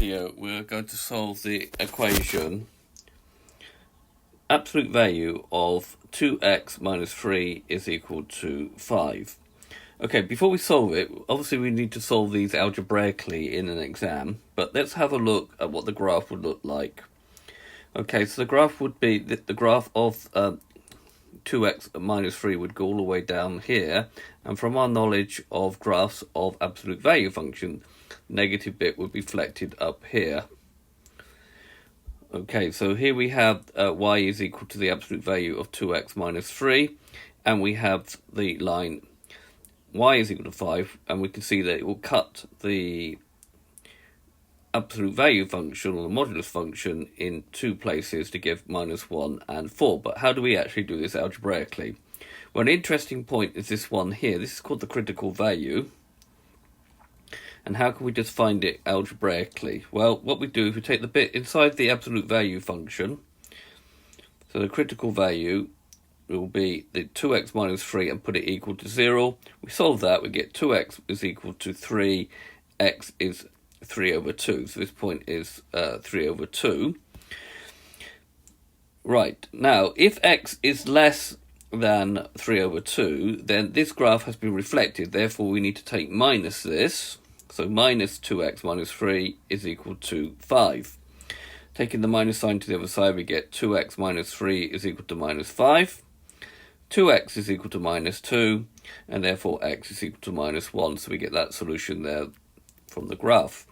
video we're going to solve the equation absolute value of 2x minus 3 is equal to 5. Okay, before we solve it, obviously we need to solve these algebraically in an exam, but let's have a look at what the graph would look like. Okay, so the graph would be, the graph of 2x minus 3 would go all the way down here, and from our knowledge of graphs of absolute value function, negative bit would be reflected up here. Okay, so here we have y is equal to the absolute value of 2x minus 3, and we have the line y is equal to 5, and we can see that it will cut the absolute value function, or the modulus function, in two places to give -1 and 4. But how do we actually do this algebraically? Well, an interesting point is this one here. This is called the critical value. And how can we just find it algebraically? Well, what we do is we take the bit inside the absolute value function. So the critical value will be the 2x minus 3 and put it equal to 0. We solve that, we get 2x is equal to 3, x is 3 over 2. So this point is 3 over 2. Right, now if x is less than 3 over 2, then this graph has been reflected. Therefore, we need to take minus this. So minus 2x minus 3 is equal to 5. Taking the minus sign to the other side, we get 2x minus 3 is equal to minus 5. 2x is equal to minus 2, and therefore x is equal to minus 1. So we get that solution there from the graph.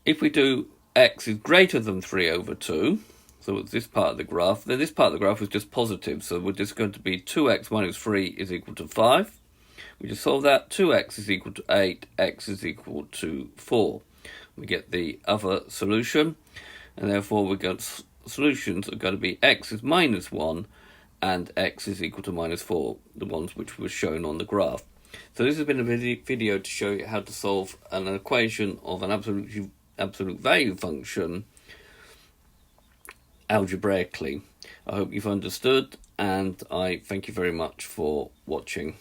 If we do x is greater than 3 over 2, so it's this part of the graph, then this part of the graph is just positive. So we're just going to be 2x minus 3 is equal to 5. We just solve that. 2x is equal to 8, x is equal to 4. We get the other solution, and therefore we've got solutions are going to be x is minus 1 and x is equal to minus 4, the ones which were shown on the graph. So this has been a video to show you how to solve an equation of an absolute value function algebraically. I hope you've understood, and I thank you very much for watching.